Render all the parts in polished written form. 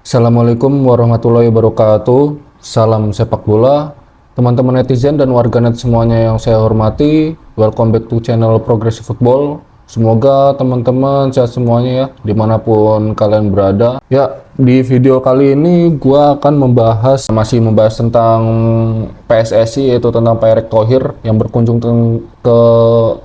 Assalamualaikum warahmatullahi wabarakatuh. Salam sepak bola, teman-teman netizen dan warganet semuanya yang saya hormati. Welcome back to channel Progressive Football. Semoga teman-teman sehat semuanya ya, dimanapun kalian berada. Ya, di video kali ini gua akan masih membahas tentang PSSI, yaitu tentang Pak Erick Thohir yang berkunjung ke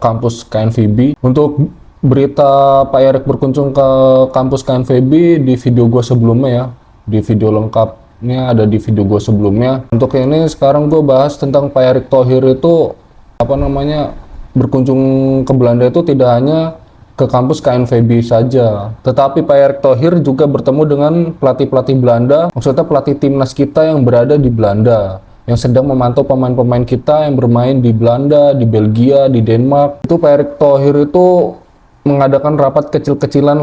kampus KNVB. Untuk berita Pak Erick berkunjung ke kampus KNVB di video gue sebelumnya ya, di video lengkapnya ada di video gue sebelumnya. Untuk ini sekarang gue bahas tentang Pak Erick Thohir itu berkunjung ke Belanda itu tidak hanya ke kampus KNVB saja, tetapi Pak Erick Thohir juga bertemu dengan pelatih-pelatih Belanda, maksudnya pelatih timnas kita yang berada di Belanda, yang sedang memantau pemain-pemain kita yang bermain di Belanda, di Belgia, di Denmark. Itu Pak Erick Thohir itu mengadakan rapat kecil-kecilan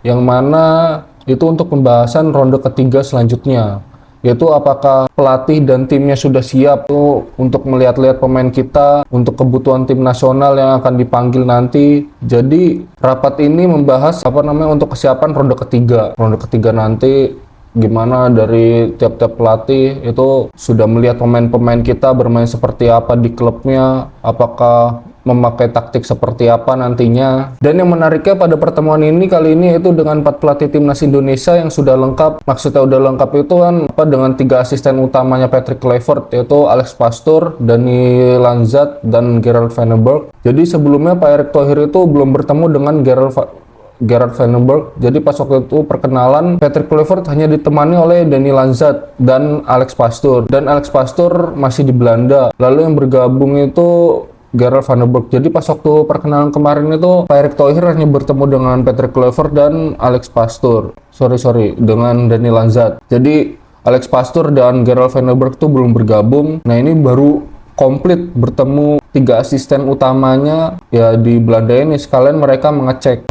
yang mana itu untuk pembahasan ronde ketiga selanjutnya, yaitu apakah pelatih dan timnya sudah siap tuh untuk melihat-lihat pemain kita untuk kebutuhan tim nasional yang akan dipanggil nanti. Jadi rapat ini membahas untuk kesiapan ronde ketiga nanti, gimana dari tiap-tiap pelatih itu sudah melihat pemain-pemain kita bermain seperti apa di klubnya, apakah memakai taktik seperti apa nantinya. Dan yang menariknya pada pertemuan ini kali ini itu dengan 4 pelatih timnas Indonesia yang sudah lengkap. Maksudnya udah lengkap itu kan dengan 3 asisten utamanya Patrick Kluivert, yaitu Alex Pastoor, Dani Lanzat, dan Gerard Van den Berg. Jadi sebelumnya Pak Erick Thohir itu belum bertemu dengan Gerard Van den Berg. Jadi pas waktu itu perkenalan, Patrick Kluivert hanya ditemani oleh Dani Lanzat dan Alex Pastoor. Dan Alex Pastoor masih di Belanda. Lalu yang bergabung itu Gerard Van den Berg. Jadi pas waktu perkenalan kemarin itu Pak Erick Thohir hanya bertemu dengan Patrick Kluivert dan Alex Pastoor. Dengan Dani Lanzat. Jadi Alex Pastoor dan Gerard Van den Berg itu belum bergabung. Nah, ini baru komplit bertemu 3 asisten utamanya ya di Belanda ini. Sekalian mereka ngecek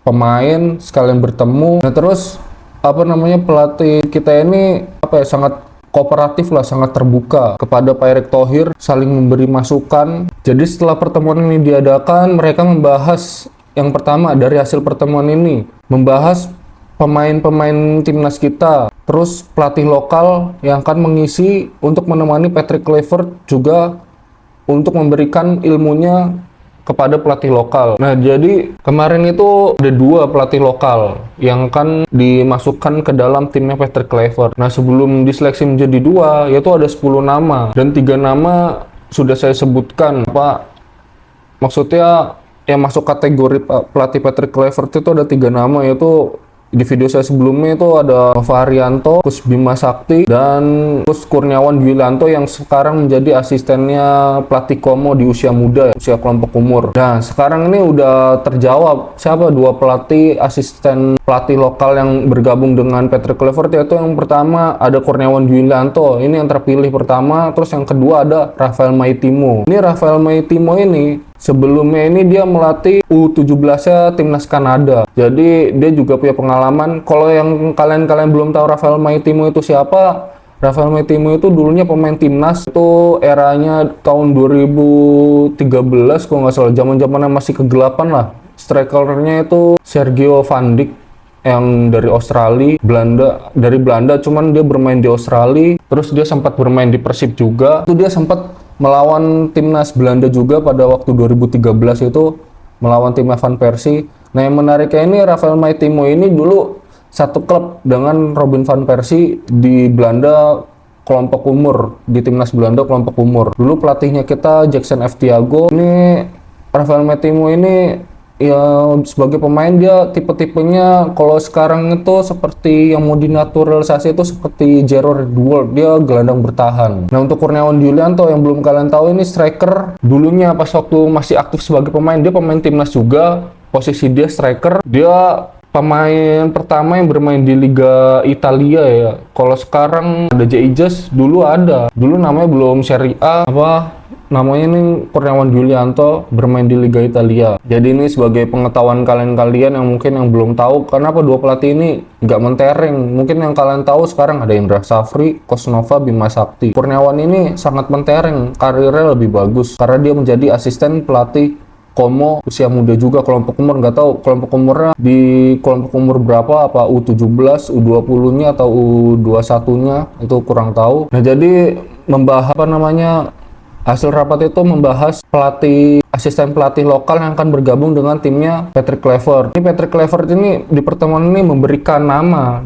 pemain, sekalian bertemu. Nah, terus pelatih kita ini sangat kooperatif lah, sangat terbuka kepada Pak Erick Thohir, saling memberi masukan. Jadi setelah pertemuan ini diadakan, mereka membahas yang pertama dari hasil pertemuan ini, membahas pemain-pemain timnas kita, terus pelatih lokal yang akan mengisi untuk menemani Patrick Kluivert juga untuk memberikan ilmunya kepada pelatih lokal. Nah, jadi kemarin itu ada 2 pelatih lokal yang akan dimasukkan ke dalam timnya Patrick Kluivert. Nah, sebelum diseleksi menjadi 2, yaitu ada 10 nama dan 3 nama sudah saya sebutkan. Maksudnya yang masuk kategori pelatih Patrick Kluivert itu ada 3 nama, yaitu di video saya sebelumnya itu ada Nova Arianto, Kus Bima Sakti, dan Kus Kurniawan Dwianto yang sekarang menjadi asistennya pelatih Como di usia muda, usia kelompok umur. Nah, sekarang ini udah terjawab siapa 2 pelatih asisten pelatih lokal yang bergabung dengan Patrick Kluivert, yaitu yang pertama ada Kurniawan Dwianto, ini yang terpilih pertama. Terus yang kedua ada Rafael Maitimo. Ini Rafael Maitimo ini sebelumnya ini dia melatih U17-nya timnas Kanada. Jadi dia juga punya pengalaman. Kalau yang kalian belum tahu Rafael Maitimo itu siapa? Rafael Maitimo itu dulunya pemain timnas, itu eranya tahun 2013 kalau nggak salah, zaman-zamannya masih kegelapan lah. Strikernya itu Sergio Van Dijk yang dari Belanda, cuman dia bermain di Australia. Terus dia sempat bermain di Persib juga. Itu dia sempat melawan timnas Belanda juga pada waktu 2013 itu, melawan tim Van Persie. Nah, yang menariknya ini Rafael Maitimo ini dulu satu klub dengan Robin van Persie di Belanda kelompok umur, di timnas Belanda kelompok umur. Dulu pelatihnya kita Jackson F. Thiago. Ini Rafael Maitimo ini ya sebagai pemain dia tipe-tipenya kalau sekarang itu seperti yang mau dinaturalisasi itu seperti Gerard Duol, dia gelandang bertahan. Nah, untuk Kurniawan Dwianto yang belum kalian tahu, ini striker. Dulunya pas waktu masih aktif sebagai pemain, dia pemain timnas juga, posisi dia striker. Dia pemain pertama yang bermain di Liga Italia ya. Kalau sekarang ada Jaijaz, dulu namanya belum Serie A, namanya ini Kurniawan Dwianto, bermain di Liga Italia. Jadi ini sebagai pengetahuan kalian yang mungkin yang belum tahu, kenapa 2 pelatih ini nggak mentereng. Mungkin yang kalian tahu sekarang ada Indra Safri, Kosnova, Bima Sakti. Kurniawan ini sangat mentereng, karirnya lebih bagus karena dia menjadi asisten pelatih Komo usia muda juga, kelompok umur nggak tahu kelompok umurnya di kelompok umur berapa, apa U17, U20-nya atau U21-nya, itu kurang tahu. Nah, jadi membahas hasil rapat itu membahas asisten pelatih lokal yang akan bergabung dengan timnya Patrick Kluivert. Ini Patrick Kluivert ini di pertemuan ini memberikan nama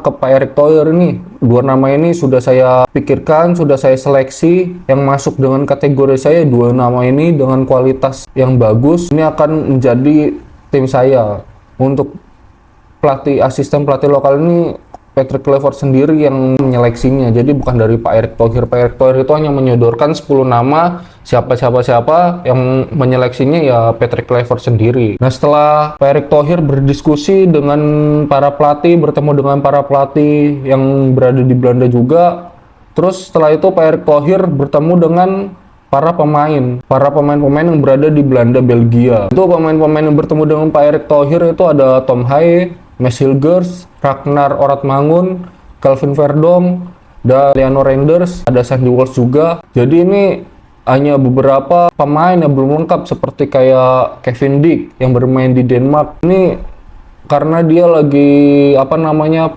ke Pak Erick Thohir ini. Dua nama ini sudah saya pikirkan, sudah saya seleksi yang masuk dengan kategori saya. Dua nama ini dengan kualitas yang bagus ini akan menjadi tim saya. Untuk asisten pelatih lokal ini Patrick Kluivert sendiri yang menyeleksinya, jadi bukan dari Pak Erick Thohir. Pak Erick Thohir itu hanya menyodorkan 10 nama, siapa yang menyeleksinya ya Patrick Kluivert sendiri. Nah, setelah Pak Erick Thohir berdiskusi dengan para pelatih, bertemu dengan para pelatih yang berada di Belanda juga, terus setelah itu Pak Erick Thohir bertemu dengan para pemain yang berada di Belanda, Belgia. Itu pemain-pemain yang bertemu dengan Pak Erick Thohir itu ada Tom Haye, Mads Hilgers, Ragnar Oratmangun, Calvin Verdom, dan Leano Reinders, ada Sandy Walsh juga. Jadi ini hanya beberapa pemain yang belum lengkap seperti kayak Kevin Dijk yang bermain di Denmark. Ini karena dia lagi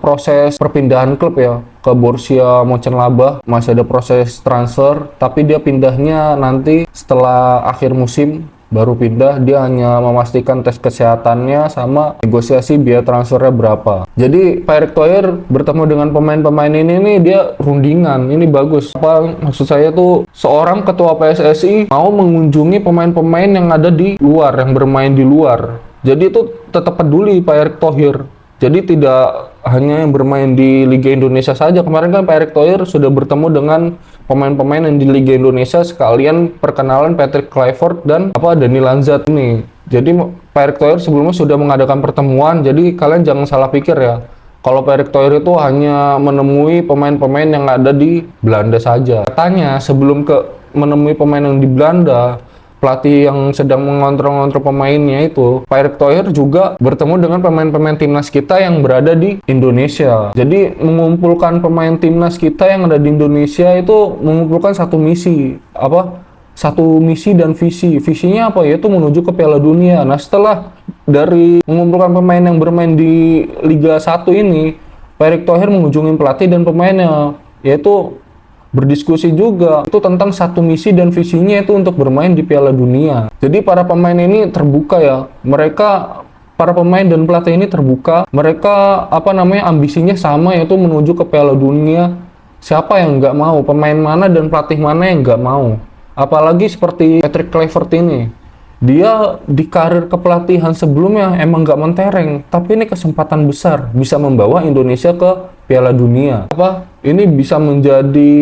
proses perpindahan klub ya ke Borussia Mönchengladbach, masih ada proses transfer, tapi dia pindahnya nanti setelah akhir musim. Baru pindah, dia hanya memastikan tes kesehatannya sama negosiasi biaya transfernya berapa. Jadi Pak Erick Thohir bertemu dengan pemain-pemain ini dia rundingan, ini bagus. Maksud saya tuh seorang ketua PSSI mau mengunjungi pemain-pemain yang ada di luar, yang bermain di luar. Jadi itu tetap peduli Pak Erick Thohir. Jadi tidak hanya yang bermain di Liga Indonesia saja. Kemarin kan Pak Erick Thohir sudah bertemu dengan pemain-pemain yang di Liga Indonesia, sekalian perkenalan Patrick Kluivert dan Dani Lanzat ini. Jadi Pak Erick Thohir sebelumnya sudah mengadakan pertemuan. Jadi kalian jangan salah pikir ya, kalau Pak Erick Thohir itu hanya menemui pemain-pemain yang ada di Belanda saja. Katanya sebelum menemui pemain yang di Belanda, pelatih yang sedang mengontrol pemainnya itu, Pak Erick Thohir juga bertemu dengan pemain-pemain timnas kita yang berada di Indonesia. Jadi mengumpulkan pemain timnas kita yang ada di Indonesia itu mengumpulkan satu misi. Satu misi dan visi. Visinya apa? Yaitu menuju ke Piala Dunia. Nah, setelah dari mengumpulkan pemain yang bermain di Liga 1 ini, Pak Erick Thohir mengunjungi pelatih dan pemainnya, yaitu berdiskusi juga itu tentang satu misi dan visinya itu untuk bermain di Piala Dunia. Jadi para pemain ini terbuka ya. Para pemain dan pelatih ini terbuka. Mereka ambisinya sama, yaitu menuju ke Piala Dunia. Siapa yang nggak mau? Pemain mana dan pelatih mana yang nggak mau? Apalagi seperti Patrick Kluivert ini. Dia di karir kepelatihan sebelumnya emang nggak mentereng, tapi ini kesempatan besar bisa membawa Indonesia ke Piala Dunia. Ini bisa menjadi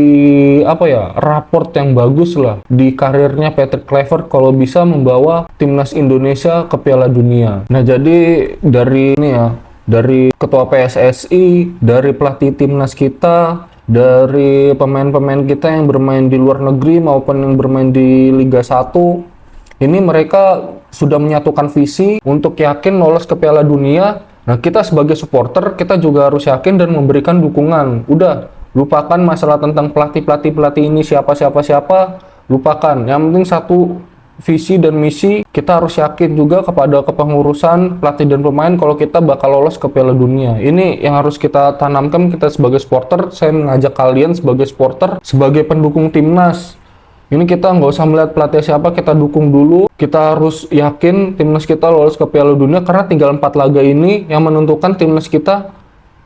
raport yang bagus lah di karirnya Patrick Kluivert kalau bisa membawa timnas Indonesia ke Piala Dunia. Nah, jadi dari ketua PSSI, dari pelatih timnas kita, dari pemain-pemain kita yang bermain di luar negeri maupun yang bermain di Liga 1, ini mereka sudah menyatukan visi untuk yakin lolos ke Piala Dunia. Nah, kita sebagai supporter, kita juga harus yakin dan memberikan dukungan. Udah, lupakan masalah tentang pelatih ini siapa, lupakan. Yang penting satu visi dan misi, kita harus yakin juga kepada kepengurusan, pelatih dan pemain kalau kita bakal lolos ke Piala Dunia. Ini yang harus kita tanamkan, kita sebagai supporter. Saya mengajak kalian sebagai supporter, sebagai pendukung timnas. Ini kita nggak usah melihat pelatih siapa, kita dukung dulu. Kita harus yakin timnas kita lolos ke Piala Dunia karena tinggal 4 laga ini yang menentukan timnas kita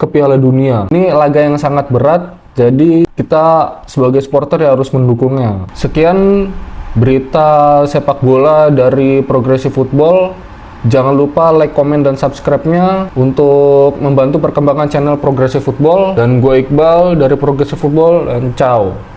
ke Piala Dunia. Ini laga yang sangat berat, jadi kita sebagai supporter ya harus mendukungnya. Sekian berita sepak bola dari Progressive Football. Jangan lupa like, komen, dan subscribe-nya untuk membantu perkembangan channel Progressive Football. Dan gue Iqbal dari Progressive Football, dan ciao.